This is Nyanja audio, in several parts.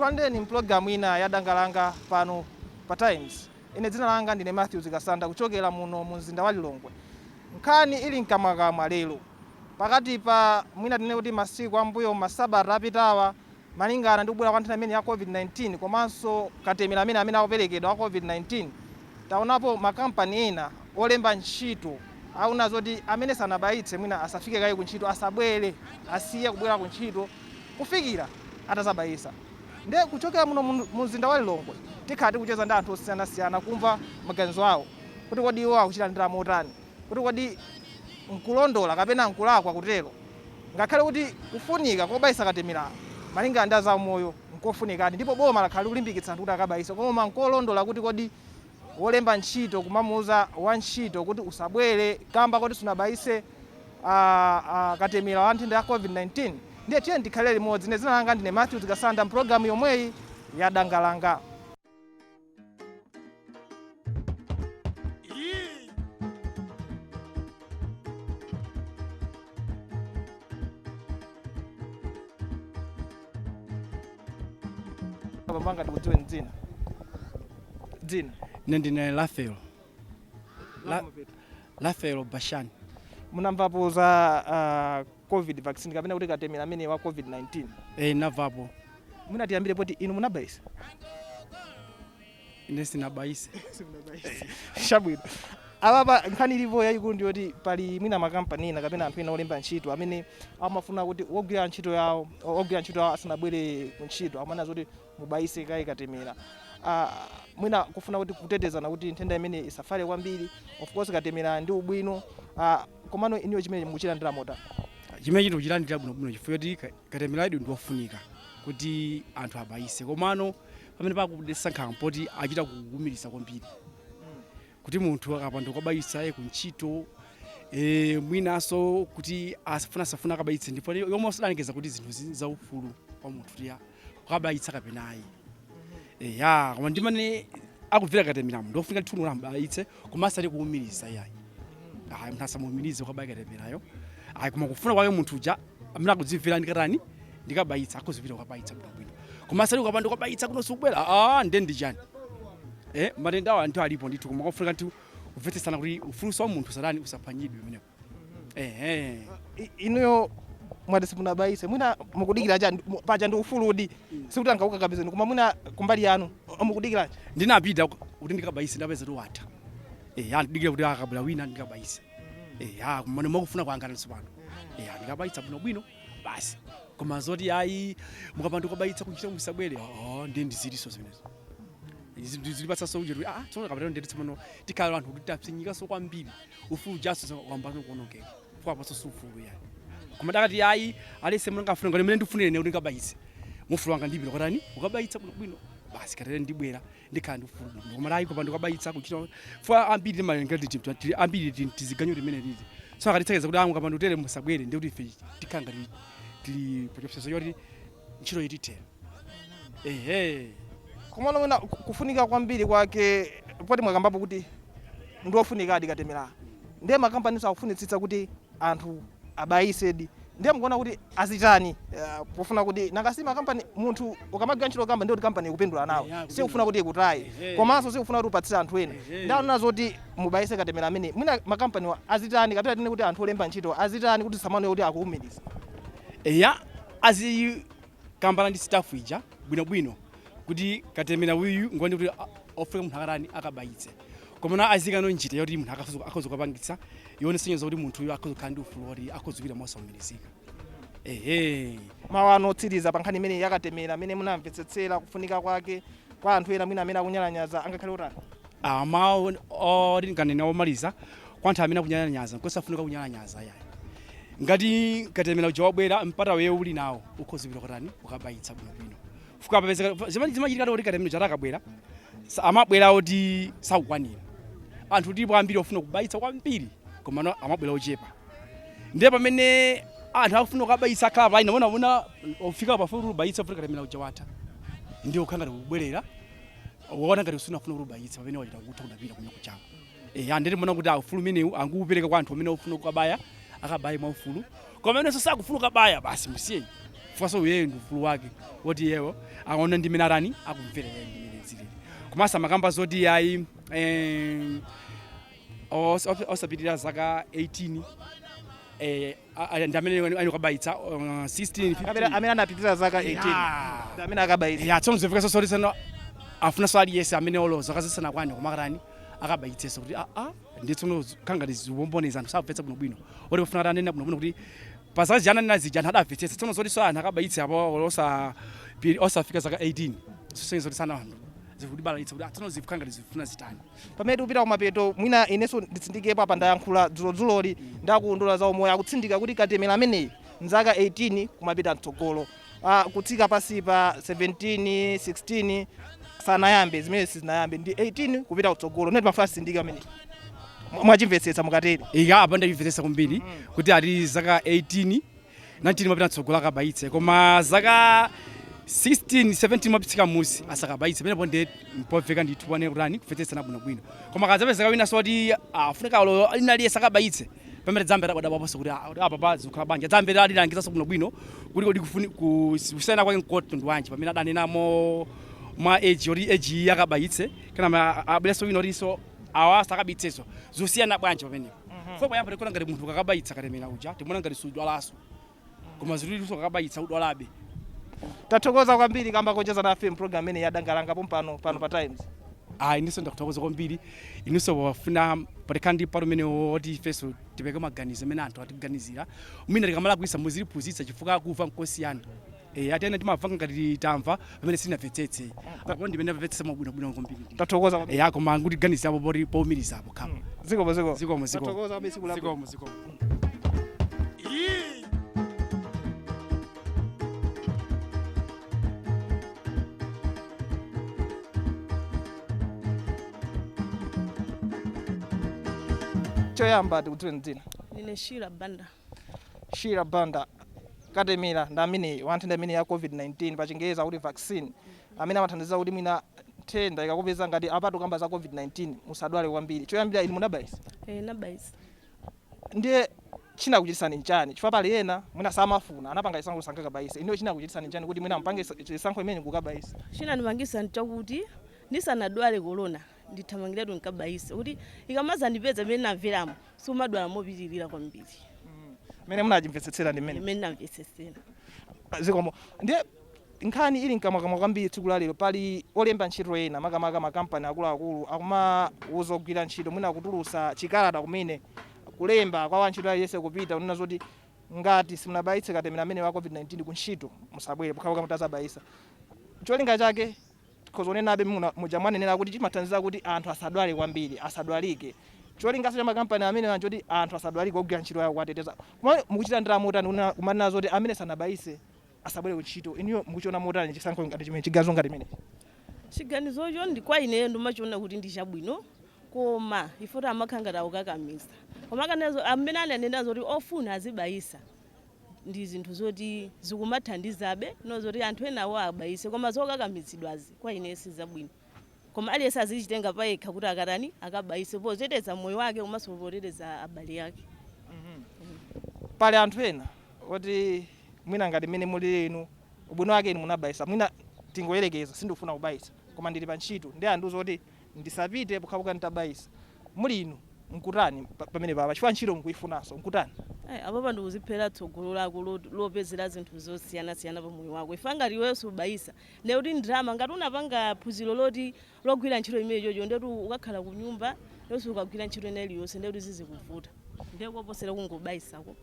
Ndikulandeni mpulogalamu ina ya Danga Langa pano pa Times. Ine dzina langa ndine Matthew Zikasanda kuchokera muno mu mzinda wa Lilongwe. Nkhani ili mkamwa lero. Pakati pa mwina tine kuti masiku ambuyo masabata apitawa malingana ndi kubwera kwa nthenda imene ya COVID-19 komanso katemera amene akuperekedwa wa COVID-19. Taonapo makampani ena olemba ntchito auna zoti amene sanabayitse mwina asafike kayi ku ntchito, asabwere, asiye kubwera ku ntchito kufikira atazabayisa. Nde kuchokera muno mu mzinda wa Lilongwe tikhati kucheza ndi anthu osiyanasiyana kumva maganizo awo kuti kodi iwo akuchita ndira motani, kuti kodi nkulondola kapena nkulakwa kutero, ngakhale kuti kufunika kobayisa katemera malingana ndi za moyo nkofunikadi, ndipo boma lakhali kulimbikitsa anthu kuti akabayisa, koma nkolondola kuti kodi wolemba ntchito kumamuuza wa ntchito kuti usabwere kamba kuti sunabayise katemera wa nthenda ya COVID-19. Ndiye tiye ndikhalire limodzi. Ine dzina langa ndine Matthew Zikasanda, mpulogalamu yomweyi ya Danga Langa. Babanga ndikudziwe dzina. Ndine Rafael Bashani. Munamvapo za COVID vaccine kapena kuti katemera amene wa COVID-19? Navapo. Munatiyambire poti inu munabayisa? Ine sinabayise. Shabwino. Ababa nkhani ilivo yayikulu ndiyoti pali mwina makampani ena kapena anthu ena olemba ntchito amene amafuna kuti ogwira ntchito yawo asanabwere ku ntchito amana zoti mubayise kayi katemera. Mwina kufuna kuti kutetezana kuti nthenda imene isafale kwambiri. Of course katemera ndi ubwino. Komano iniyo chimene mukuchita ndira mota. Chimene chinthu kuchita bwino chifukwa kuti katemera idu ndiofunika kuti anthu abayise. Komano pamene pakusankha mpoti achita kuwumirisa kwambiri. Kuti munthu akapanda kubayisa ku ntchito mwinaso kuti asafuna akabayitse, ndipo yomwe osadalengeza kuti zinthu za ufulu kwa munthu ya kukabayitsa kapenayi. Koma ndimane akubvera katemera munthu ofunika tithunula ambayitse koma asali kuwumirisa yayi. Munthu asamuwumirize kukabayika katemerayo. Koma kufuna kwake munthu uja amene akudzimvera ndikatani ndikabayitsa akuzipita kukabayitsa bwino. Koma asali ukapanda kukabayitsa kuno sikubwera ndi chani. Matenda awo anthu alipo ndithu koma kufunika kuti umvetsesana kuti ufuluso wa munthu sadani usaphwanyidwe pamenepo. Inuyo mwati simunabayise mwina mukudikira chani pacha ndi ufuludi sikuti angauka kabizeni koma mwina kumbali yanu mukudikira ndinapita kuti ndikabayise ndapeza tu watha. Ndikira kuti akabula wina ndikabayise. Kumane mwakufuna kwanga pano. Ndikabayitsa bwino basi. Koma zoti ayi mukapanda kubayitsa kuchita musabwere ndi ndiziliso zimenezo. Zilipasa souje kuti tsona kapatano ndetsa pano tikhala anthu kuti tapsinyika so kwambiri ufulu jaso kwambano kuonongeka kwa paso sufulu yani. Koma dakati ayi alese mulanga afuna ngale mene ndifunire ne kuti ngabayise mufulu wanga ndibira kwatani ukabayitsa bwino basi katele ndibwera ndikhala ndifulu bwino. Koma ayi kupanda kukabayitsa kuchita fwa ambiri malengera titi ambiri tiziganyo limene lili so akatitsakeza kuti mukapanda utere musabwere ndi kuti ife tikanga tili projection yoti ntchito yititera. Komano mwina kufunika kwambiri kwake poti mwakambapo kuti ndiofunikadi katemera. Ndiye makampani sakufunitsitsa kuti anthu abayisedi. Ndiye mukuona kuti azitani pofuna kuti nakasi makampani munthu ukamagwira ntchito kamba ndiyo kampani ikupindula nawo. Si ufuna kuti ikutaye. Komanso si ufuna kuti upatsire anthu ena. Ndaona zoti mubayise katemera amene mwina makampani azitani kapena tine kuti anthu olemba ntchito azitani kuti samano kuti akuwumiriza. Azi kambala ndi staff ija bwino kuti katemera uyu ngoni kuti ofika munthu akarani akabayitse. Koma azikano njita yoti munthu akazokapangitsa yone sinyo zoti munthu uyu akazokhala ndi ufulu woti akazopita mosaumirizika. Mawano otsiriza pa nkhani imene yakatemera amene munamvetsetsera kufunika kwake kwa anthu ena mwina amene akunyalanyaza angakhale utani. Mawu olinganena omaliza kwa anthu amene akunyalanyaza nkosafunika kunyalanyaza yayi. Ngati katemera uja wabwera mpata wewe uli nawo ukhozipita kwatani ukabayitsa bwino. Fuka papeza zimachitika kuti katemera uja akabwera amabwera oti sakukwanira. Anthu ndipo ambiri ofuna kubayitsa kwambiri koma amabwera ochepa. Ndiye pamene anthu akufuna kubayitsa khala paina mona ofika pafupi kubayitsa fuka katemera uja watha. Ndiye ukhanga kubwerera uona ngati usunafuna kubayitsa pamene wachita kutha kudapita kuno kuchako. Ndiri mona kuti ufulu umenewu anguupereka kwa anthu amene ofuna kukabaya akabaye mwa ufulu. Koma ine sakufuna kubaya basi musiye. fukaso yeye ndi ufulu wake woti yewo aona ndimene arani akumvera yeye ndimene zilili komasa makamba zoti yayi osapitirira zaka 18 ndamene anokabaitsa 16 15 amene anapitirira zaka 18 amene akabaitsa ya tsono zifika sosoti sana afuna swali yese amene oloza kazisana kwani komakarani akabaitseso kuti nditsono kangati ziwomboneza anthu sabvetsa bwinobwino oti pafuna atanena bwinobwino kuti pazazi jana nazija anthu adamvetsetsa tsono zoti so anthu akabaitse apo osafika zaka 18 sosenzo zoti sana anthu zikudibalaitsa kuti tsono zifukangati zifuna zitani pamene upita kumapeto mwina inenso nditsindikepo apa ndayankhula dzuloli ndakuundula za umoyo akutsindika kuti katemera ameneyi mzaka 18 kumapita mtsogolo kutsika pasi pa 17 16 sanayambe zimene sizinayambe ndi 18 kupita kutsogolo neti mafuna sindika amene mwachimvetsetsa mukateri apa ndachimvetsetsa kwambiri kuti ati zaka 18 19 mapita mtsogolo akabaitse koma zaka 16 17 mapitsika musi asakabaitse pamene ponde mpomveka ndithu pone kutani kumvetsetsana bwinobwino koma kadzapezeka wina soti afunika lo inaliye sakabaitse pamene dzambera kwadapaponso kuti apa zikhala banja dzambera alilangizaso bwinobwino kuti kodi kufuni kusiyana kwake mkondo wanje pamene adanenamo mwa age oti age yakabaitse kana abweso wina otinso awa sakabitseso zosiyana bwanje pamenepo fo payamba tikona ngati munthu kakabaitsa katemera uja timona ngati sudwalaso koma zililiso kakabaitsa udwalabe tathokoza kwambiri kamba kocheza nafe program imene ya Danga Langa pano pa Times iniso ndakuthokoza kwambiri iniso wafuna patikandi paro mene oti ifeso tipeke maganizo amene anthu atiganizira umene tikamala kuisa muziliphunzitsa chifukwa kuva nkosiyana atena timamva ngati tamva pamene sinamvetsetse apo ndimene amvetsetsa mabwinobwino kwambiri tathokoza kwambiri koma kuti ganizapo poti pomirizapo khapa zikomo tathokoza kwambiri siku lako zikomo choyamba tikudziweni dzina Nine Shira Banda katemera ndamene wanthenda imene ya COVID-19 pachingereza kuti vaccine amene amathandiza kuti mwina nthenda ikakupeza ngati apatu kamba za COVID-19 musadwale kwambiri choyambira inu munabaisa nabaisa ndiye chinakuchitisani nchani chifukwa pali ena mwina samafuna anapanga chisankho sankakabaisa ino chinakuchitisani nchani kuti mwina mpange chisankho imene kukabaisa chinandipangisa nchakuti ndisanadwale corona ndithamangiretu nkabaisa kuti ikamaza ndipeza imene namveramo siumadwala mopitirira kwambiri mene munachimvetsetsera ndi mene imene namvetsetsera zikomo ndiye nkhani ili nkamwakamwa kwambiri tsiku la lero pali olemba ntchito ena makamaka makampani akuluakulu akumauza ogwira ntchito mwina kutulusa chikalata kumene kulemba kwa wantchito aliyense kupita unena zoti ngati simunabaitse katemera amene wa COVID-19 kuntchito musabwere pokhapokha mutazabaisa cholinga chake kozonenabe muja mwanenera kuti chimathandiza kuti anthu asadwale kwambiri asadwalike cholinga cha makampani amene anjoti anthu asadwalike ogwira ntchito yawo kwateteza koma mukuchita ndira motani kumanena zoti amene sanabaise asabwere kuntchito iniyo mukuchiona motani chisankho ngati chimene chigazo ngati mene chiganizocho ndi kwa ineyo ndimachiona kuti ndi chabwino koma ifoti amakhangata ukakamiza koma kanezo amene ananena zoti ofuna azibaisa ndi zinthu zoti zikumathandizabe nozoti anthu enawo abaise koma zokakamizidwazi kwa ine sizabwino koma aliyense azichitenga payekha kuti akatani akabaise poteteza moyo wake komanso poteteza abale ake pali anthu ena oti mwina ngati mmene muli inu ubwino wake inu munabaisa mwina tingoyerekeza sindifuna kubaisa koma ndili pa ntchito ndi anthu zoti ndisapite pokhapokha nditabaisa muli inu nkutani pamene papa chifukwa ntchito mukuifunanso nkutani apapa ndikuziphera tsogolo lako lopezera zinthu zosiyanasiyana pa moyo wako ifa ngati iwenso subaisa ndekuti ndrama ngati unapanga phunziro loti logwira ntchito imene chocho ndekuti ukakhala ku nyumba yonse ukagwira ntchito ina iliyonse ndekuti zizikuvuta ndekuposera kungobaisako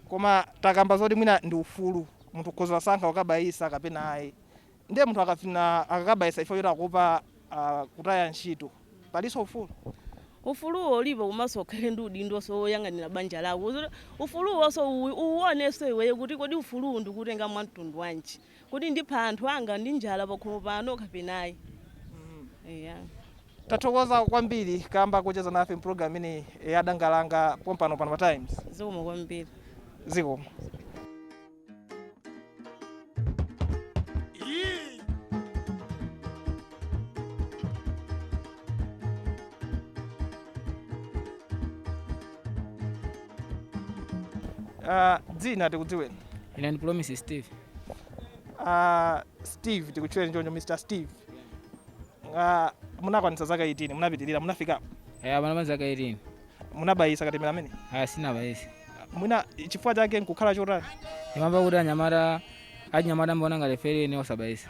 koma takamba zoti mwina ndi ufulu munthu ukhoza sankha ukabaisa kapena ayi ndiye munthu akakabaisa ifo yoti akupa kutaya ntchito paliso ufuluwo ulipo komanso ukhale ndi udindo woyang'anira banja lako ufuluwonso uwonenso iweyo kuti kodi ufuluwu ndikutenga mwamtundu wanji kuti ndipha anthu anga ndi njala pakhomo pano kapenayi tathokoza kwambiri kamba kucheza nafe program imene ya Danga Langa pano pa Times zikomo kwambiri zikomo dzina tikudziweni Ine ndi Promise Steve Steve tikuchwere njonjo Mr. Steve. Munakwanitsa zaka 18 munapitirira munafika. Bana zaka 18. Munabayisa katemera amene? Sina bayisa. Mwina chifukwa chake nkukhala chotani? Imamba kuti anyamata mbona ngati feri ne osabayisa.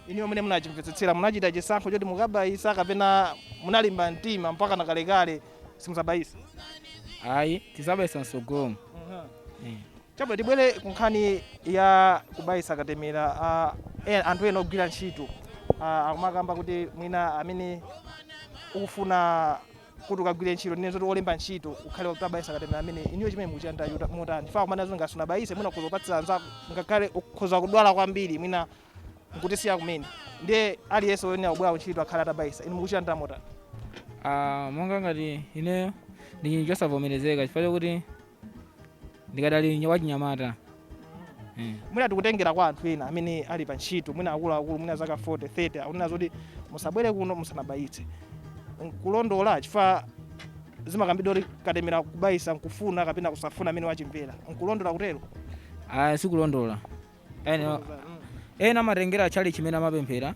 Iniwo mene munachimvetsetsera munachita chisankho choti mukabayisa kapena munalimba mtima mpaka nakalekale simusabayisa? Ayi, tisabayisa msogolo. Chabwe tibwere kunkhani ya kubayisa katemera anthu ena ogwira ntchito akumakamba kuti mwina amene ukufuna kuti ukagwire ntchito ndine zoti olemba ntchito ukhale utabayisa katemera amene iniwo chimene mukuchanda motani chifukwa kumana zoti ngati unabayise mwina ukhoza kupatsira anzako ngakhale ukhoza kudwala kwambiri mwina nkutisiya kumene ndiye aliyense woyenera kubwera kuntchito akhale atabayisa inu mukuchanda motani? Monga ngati ineyo ndi chosavomerezeka chifukwa chokuti ndikadali wachinyamata. Mwina tikutengera kwa anthu ena amene ali pa ntchito mwina akuluakulu mwina zaka 40 30 akunena zoti musabwere kuno musanabayitse nkulondola chifukwa zimakambidwa kuti katemera kubayisa nkufuna kapena kusafuna amene wachimvera nkulondola kutero? Sikulondola. Ena amatengera chali chimene amapemphera,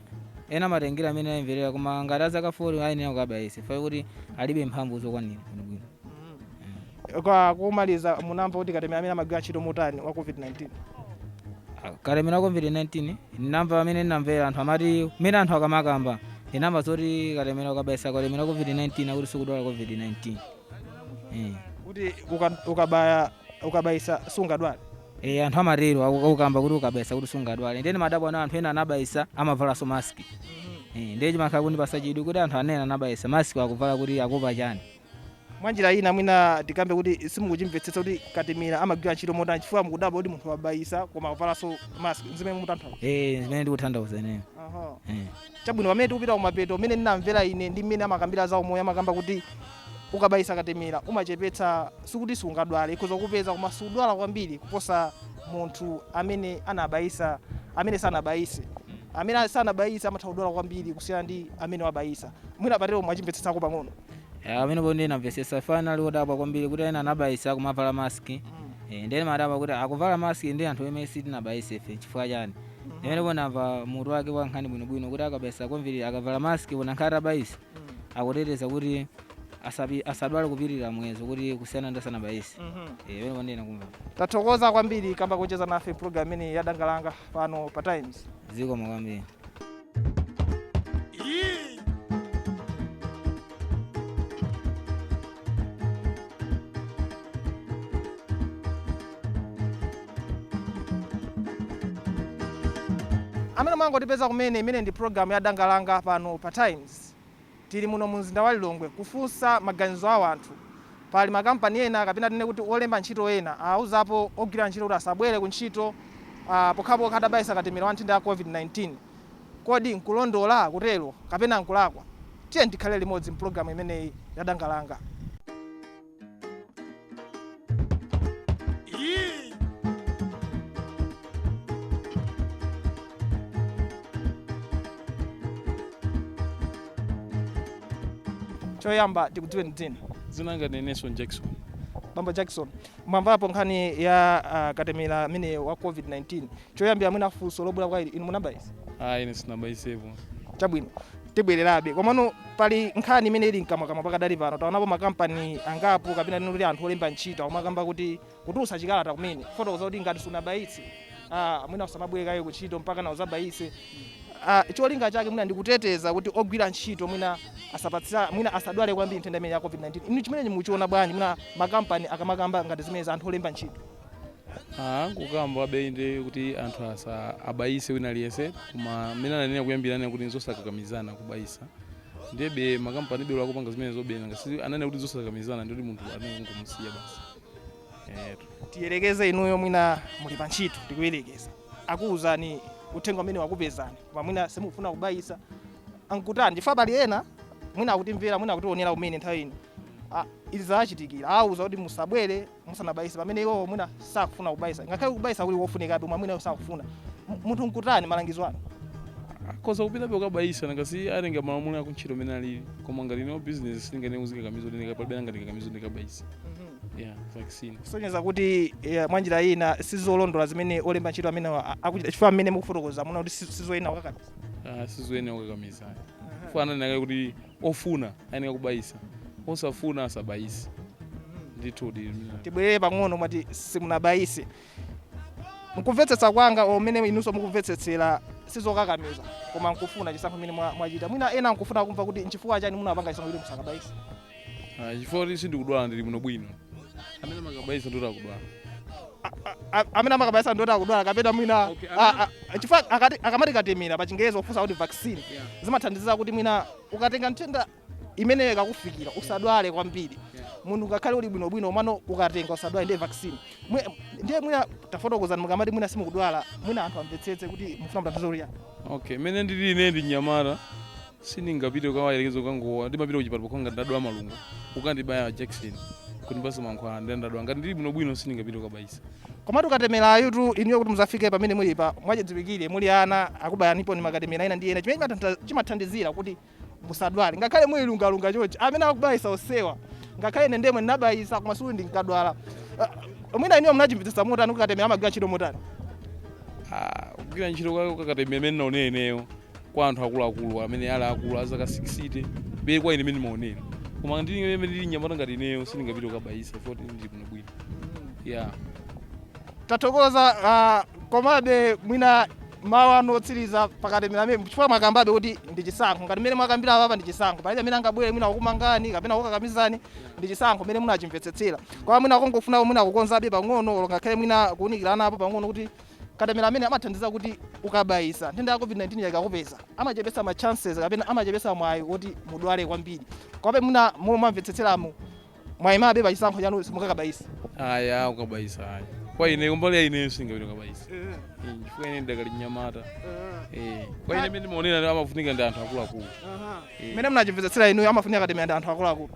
ena amatengera amene ayimverera koma ngati zaka 40 ayenera kukabayisa chifukwa kuti alibe mphamvu zokwanira. Kwa kumaliza munamva kuti katemera amene amagwira ntchito motani wa COVID-19? Katemera wa COVID-19 namva amene namvera anthu amati mene anthu akamakamba inamba zoti katemera ukabayisa katemera COVID-19 akuti sikudwala COVID-19. Kuti ukabayisa sungadwale? Anthu amatero ukamba kuti ukabayisa kuti sungadwale ndene madabo ana anthu ena anabayisa amavala so mask. Ndiye chimakhala kuti pasachidwi kuti anthu anena anabayisa mask akuvala kuti akupa chani. Mwanjira ina mwina tikambe kuti simukuchimvetsetsa kuti katemera amagwira ntchito motani chifukwa mukudabwa kuti munthu wabayisa koma akuvala so mask zimene mutanthauza? Zimene ndikutanthauza ineyo. Chabwino pamene tikupita kumapeto mmene ndinamvera ine ndi mmene amakambira za umoyo amakamba kuti ukabayisa katemera umachepetsa sikuti sungadwale ikhoza kupeza koma sudwala kwambiri kuposa munthu amene anabayisa amene sanabayise. Amene sanabayisa amatha kudwala kwambiri kusiyana ndi amene wabayisa. Mwina patero mwachimvetsetsako pang'ono? Amene bonde namvesesa finally odabwa kwambiri kuti ena anabayisa kumavala mask. Ndene madabwa kuti akuvala mask ndi anthu emene sitinabayise ife chifukwa chani. Ndene bonamva mutu wake wankhani bwinobwino kuti akabayisa kwambiri akavala mask bona nkhata abayisa akuteteza kuti asadwale kupirira mwezo kuti kusiyana ndi asanabayise. Bene bonde nakumva. Tathokoza kwambiri kamba kucheza nafe program imene ya Danga Langa pano pa Times. Zikomo kwambiri. Amene mwangotipeza kumene imene ndi program ya Danga Langa pano pa Times. Tili muno mu mzinda wa Lilongwe kufunsa maganizo a anthu. Pali makampani ena kapena tine kuti olemba ntchito ena auzapo ogwira ntchito kuti asabwere ku ntchito pokhapo kadabayisa katemera wa nthenda ya COVID-19. Kodi nkulondola kutero kapena nkulakwa? Tiye ndikhale limodzi mu program imeneyi ya Danga Langa. Choyamba tikudziwe dzina. Dzina ngati Nelson Jackson. Bamba Jackson, mwamvapo nkhani ya katemera amene wa COVID-19. Choyambira mwina funso lobwera kwa inu munabayisa? Ine sinabayisepo. Chabwino. Tibwererabe. Komano pali nkhani imene ili mkamwa pakadali pano. Taonapo makampani angapo kapena tine kuti anthu olemba ntchito akumakamba kuti kutulutsa chikalata kumene. Fotokoza kuti ngati sunabayitse mwina usamabwere kayo kuntchito mpaka na uzabayise. Cholinga chake mwina ndikuteteza kuti ogwira ntchito mwina asapatsa mwina asadwale kwambiri nthenda imene ya COVID-19. Inu chimene muchiona bwanji mwina makampani akamakamba ngati zimene anthu olemba ntchito? Kukamba abeinde kuti anthu abayise wina aliyense koma mmene ananena kuyambirana kuti nzosakakamizana kubayisa. Ndebe makampani belo akupanga zimene zobena ngasi ananena kuti nzosakakamizana ndi kuti munthu anengumusiya basi. Tiyerekeze inuyo mwina muli pa ntchito tikuyerekeza. Akuwuzani uthenga umene wakupezani koma mwina simufuna kubayisa ankutani chifukwa pali ena mwina akutimvera mwina akutionera umene nthawi ino izi zachitikira auza kuti musabwere musanabayise pamene iwo mwina sakufuna kubayisa ngakhale kubayisa kuli kofunikabe koma mwina sakufuna munthu nkutani malangizo anu? Koza kupitabe ukabayisa ngasi atenga malamulo akuntchito mene alili koma ngati no business singane uzika kamizo ndika palibe ngati kamizo ndikabayisa. vaccine kusonyeza kuti mwanjira ina sizolondola zimene olemba ntchito amene akuchita chifukwa mmene mukufotokoza muna kuti sizoyenera kukakamiza sizoyenera kukakamiza fana nake kuti ofuna ayenera kubayisa osafuna asabayise ndithu tibwerere pang'ono mwati simunabayise mkumvetsetsa kwanga omene inunso mukumvetsetsera sizokakamiza koma nkufuna chisankho mmene mwachita mwina ena nkufuna kumva kuti nchifukwa chani munapanga chisankho kuti musakabayise chifukwa kuti sindikudwala ndili muno bwino amene makabayisa ndoti akudwala amene amakabayisa ndoti akudwala kapena mwina chifukwa akamati katemera pa Chingerezi ofunsa kuti vaccine zimathandiza kuti mwina ukatenga nthenda imene ikakufikira usadwale kwambiri munthu ngakhale uli bwinobwino umano ukatenga usadwale ndiye vaccine ndiye mwina tafotokozani mukamati mwina simukudwala mwina anthu amvetsetse kuti mufuna muthandizo liyani mene ndili ine ndi Nyamata sindingapite ukawayerekezo kangowa ndimapita kuchipatala kwanga ndadwala malungo ukandibaya Jackson kuti mbasa mankhwala ndadwala ngati ndili bwinobwino sindingapite ukabayisa komatu katemera yutu iniyo kuti muzafike pamene muli pa mwachidziwikire muli ana akubayanipo ni makatemera ina ndi ena chimene chimathandizira kuti musadwale ngakhale muli lungalunga chonchi amene akubayisa osewa ngakhale ine ndemwe ndinabayisa koma suli ndinkadwala mwina iniyo munachimvetsesa motani kukatemera amagwira ntchito motani kugwira ntchito kwake kakatemera imene naoneneyo kwa anthu akuluakulu amene ali akulu azaka 60 beye kwa ine imene maonera koma ndili imene Nyamata ngati ineyo sindingapite kukabayisa foti ndili bwino tathokoza komabe mwina mawu anotsiriza pakatemera amene chifukwa mwakambabe kuti ndi chisankho ngati mmene mwakambira apa ndi chisankho palibe amene angabwere mwina kukumangani kapena kukakamizani ndi chisankho mmene munachimvetsetsera kwa mwina akongofuna mwina kukonzabe pang'ono ngakhale mwina kuunikirana apo pang'ono kuti katemera amene amathandiza kuti ukabayisa nthenda ya COVID-19 ikakupeza amachepesa ma chances kapena amachepesa mwayi kuti mudwale kwambiri kwabe mwina momamvetsetseramo mwayimabe pa chisankho chanu simukakabayisa ukabayisa kwa ine kumbali ya ine sindingapite kukabayisa chifukwa ine ndakali Nyamata kwa ine imene maonera amafunika ndi anthu akuluakulu mmene munachimvetsetsera inu amafunika katemera ndi anthu akuluakulu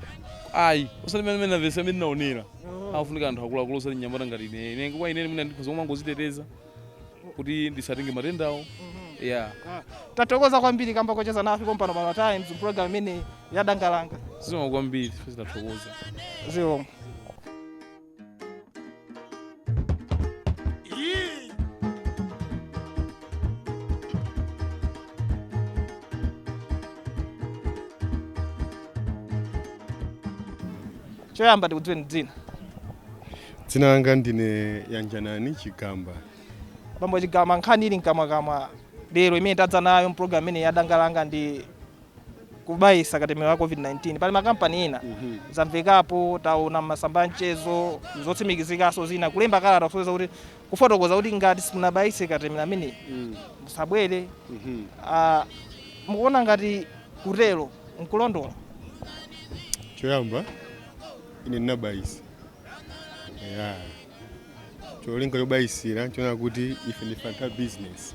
osati mmene namvetsa imene naonera amafunika anthu akuluakulu osati Nyamata ngati ine kwa ine mwina ndikhoza kumangoziteteza kuti ndisatenge matendawo tathokoza kwambiri kamba kocheza nafe pompano pa Times program imene ya Danga Langa zikomo kwambiri tathokoza zikomo choyamba tikudziweni dzina langa ndine Yanjanani Chigamba bambo Chigamba nkhani ili nkamwakamwa lero imene tadza nayo program imene ya Danga Langa ndi kubayisa katemera wa COVID-19 pali makampani ina zamvekapo taona masamba mchezo zotsimikizikaso zina kulemba kalata kufotokoza kuti kufotokoza kuti ngati simunabayise katemera amene musabwere mukuona ngati kutero nkulondola choyamba ine ndinabayisa cholinga chobayisira chona kuti ife ndifanta business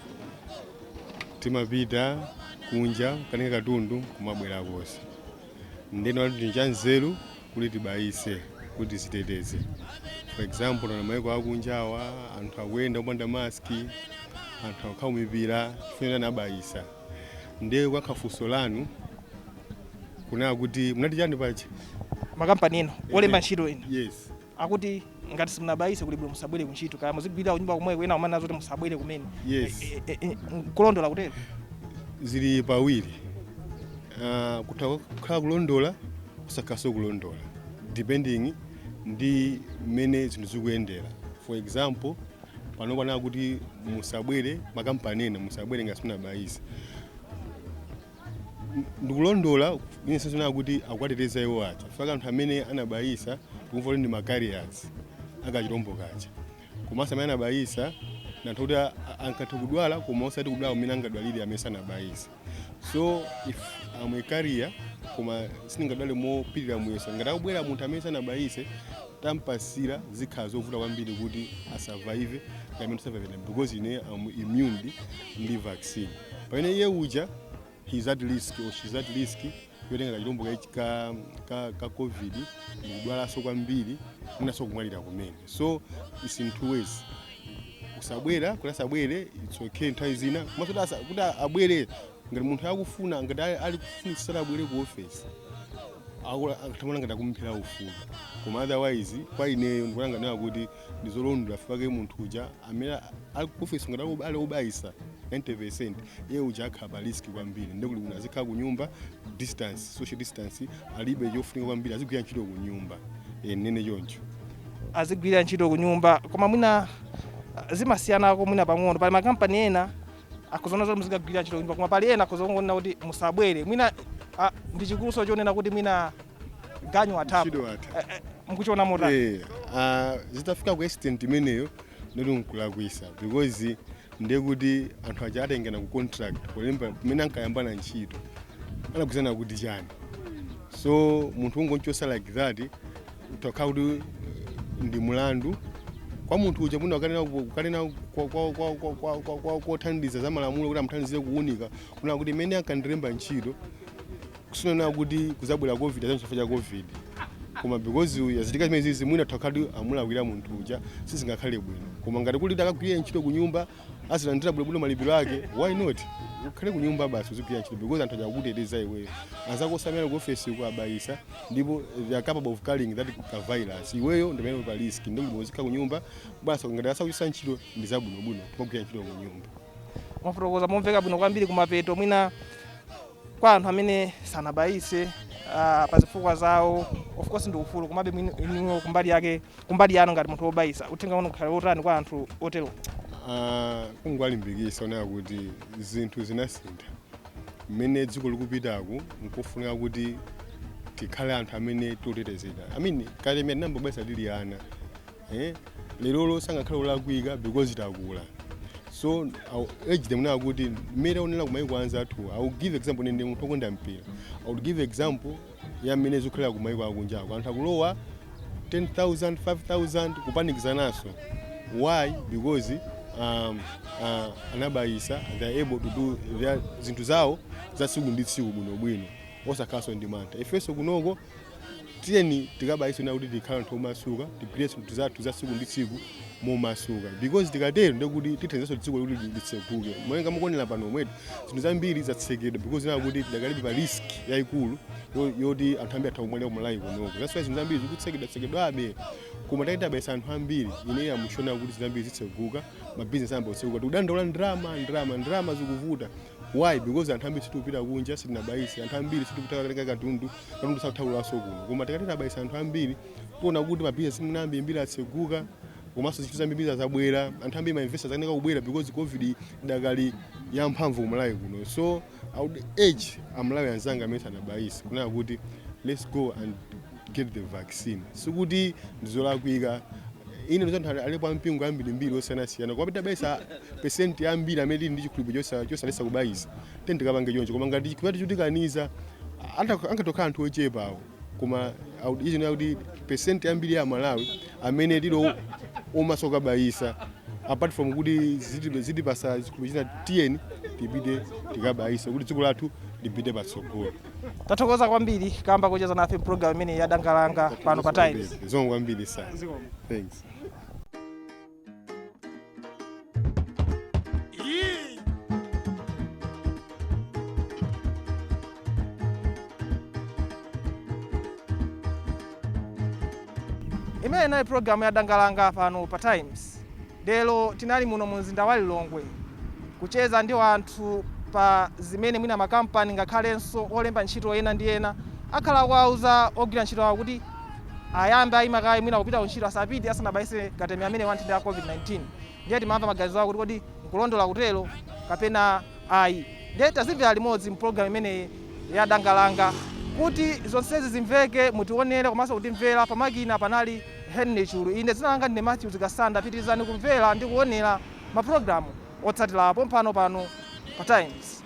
timapita kunja katenga katundu kumabwera konse ndeno kuti nchanzeru kuti tibayise kuti ziteteze for example na mayiko akunjawa anthu akuyenda kupanda maski anthu akhaumipira chifuna nabayisa ndiye kwakhafuso lanu kuna kuti munati chani pacha makampani ino olemba ntchito ino yes akuti ngati simunabayise kuli bwino musabwere kuntchito kaya muzigwira kunyumba kumwe kwena kumana zoti musabwere kumene yes kulondola kutero zili pawiri kukhala kulondola kusakhaso kulondola depending ndi mmene zinthu zikuyendera for example pano pana kuti musabwere makampani ena musabwere ngati simunabayise ndikulondola ine sasona kuti akwateteza iwo acha faka anthu amene anabayisa kumva kuti ndi macarriers akachirombo kacha komasa amene anabayisa nanthu kuti ankatha kudwala koma osati kudwala umene angadwalire amene sanabayisa so if I'm a carrier koma sindingadwale mopirira muyeso ngati akubwera munthu amene sanabayise tampasira zikhala zovuta kwambiri kuti asurvive ngamene survive because ine am immune ndi vaccine pamene iye uja he's at risk or she's at risk yotenga kachirombo ka COVID kudwalaso kwambiri inaso kumwalira kumene so it's in two ways usabwera kuti asabwere it's okay nthawi zina komanso kuti abwere ngati munthu akufuna ngati ali kufunitsira abwere ku office akatamana ngati akumphera ufulu koma otherwise kwa ineyo ndikulanganira kuti ndizolondola fake munthu uja amene akufesa ngati ali obayisa 90% iye uja akhala pa risk kwambiri ndikuti kuti azikhala ku nyumba distance social distance alibe chofunika kwambiri azigwira ntchito ku nyumba nene choncho azigwira ntchito ku nyumba koma mwina zimasiyanako mwina pang'ono pali makampani ena akuzona zoti muzikagwira ntchito ku nyumba koma pali ena akuzonena kuti musabwere mwina ndi chikuluso chonena kuti mwina ganyu athapo mukuchiona motani zitafika ku extent imeneyo ndoti nkulakwisa because ndiye kuti anthu aja atengena ku contract kulemba kumene ankayambana ntchito anagwizana kuti chani so munthu ungonchosa like that utokha kuti ndi mulandu kwa munthu uja muno ukanena kothandiza za malamulo kuti amuthandizire kuunika kuna kuti imene ankandilemba ntchito kusinena kuti kuzabwera covid azamsafa cha covid koma because yazitika zimene zizi mwina takhadi amulakwira munthu uja sizingakhale bwino koma ngati kuti akagwira ntchito ku nyumba azilandira bwino malipiro ake why not ukhale ku nyumba basi uzigwira ntchito because anthu ajakuteteza iweyo azakosamira ku office kuabayisa ndipo they are capable of carrying that virus iweyo ndimene pa risk ndipo uzikhala ku nyumba basi ngati asakuchisa ntchito ndi zabwino kugwira ntchito ku nyumba mafotokoza momveka bwino kwambiri kumapeto mwina kwa anthu amene sanabayise pa zifukwa zawo of course ndi ufulu komabe mwiniwo kumbali yanu ngati munthu wobayisa uthenga uno kukhale otani kwa anthu otero kungwalimbikisa onera kuti zinthu zinasintha mmene dziko likupitaku nkofunika kuti tikhale anthu amene totetezeka kale imene nambobayisa tili ana lerolo sangakhale olakwika because takula so I'll urge them now kuti mmene onena kumayiko anzathu I'll give example nende munthu okonda mpira I'll give example ya mmene zikhalira kumayiko akunjako anthu akulowa 10,000 5,000 kupanikizanaso why because anabayisa they are able to do their zinthu zawo za tsiku ndi tsiku bwinobwino osakhaso ndi mantha ifenso kunoko tiyeni tikabayisa na kuti tikhala anthu omasuka tigwire zinthu zathu za tsiku ndi tsiku momasuka because tikatero ndekuti tithenzeso dziko kuti litseguke mwenga mukonera pano mwetu zinthu zambiri zatsekedwa because na kuti tidakalibe pa risk yayikulu yoti anthu ambiri athakumwalira kumalayi kunoko that's why zinthu zambiri zikutsekedwabe koma taita bayisa anthu ambiri ine amushona kuti zinthu zambiri zitseguka mabizinesi ambiri otseguka tikudandaula ndrama zikuvuta why because anthu ambiri situpita kunja sitinabayise anthu ambiri situpita katundu sakuthaulaso kuno koma tikatita bayisa anthu ambiri tiona kuti mabizinesi ambiri atseguka komanso zinthu zambiri zabwera anthu ambiri ma-investors akaneka kubwera because covid idakali yamphamvu kumalawi kuno so I would urge amalawi anzanga amene sanabayise kunena kuti let's go and get the vaccine sikuti ndizolakwika ine ndizanthu alipo ampingo ambirimbiri osiyanasiyana koma tidabayisa pesenti ambiri amene tili ndi chikhulupiriro chosalesa kubayisa tendikapange choncho koma ngati chikhulupiriro chotikaniza ankatokhala anthu ochepawo koma izina kuti pesenti ambiri ya Malawi amene tilo omasoka bayisa apart from kuti zitipasa chikhulupiriro tiyeni tipite tikabayisa kuti dziko lathu lipite patsogolo. Tathokoza kwambiri kamba kucheza nafe program imene ya Danga Langa pano pa Times. Zongo kwambiri sana. Thanks. Imene nayo program ya Danga Langa pano pa Times. Lero tinali muno mu mzinda wa Lilongwe kucheza ndi anthu pa zimene mwina makampani ngakhalenso olemba ntchito ena ndi ena akhala kuwauza ogwira ntchito awo kuti ayambe ayimakayi mwina kupita kuntchito asapite asanabayise katemi amene wa nthenda ya COVID-19. Ndiye timamva maganizo awo kuti nkulondola kutero kapena ayi. Ndiye tazimvera limodzi mu program imene ya Danga Langa kuti zonsezi zimveke mutionere komanso kutimvera pamakina panali Henry Chulu. Ine dzina langa ndine Matthews Kasanda, pitirizani kumvera ndi kuonera maprogramu otsatirapo pano pa Times.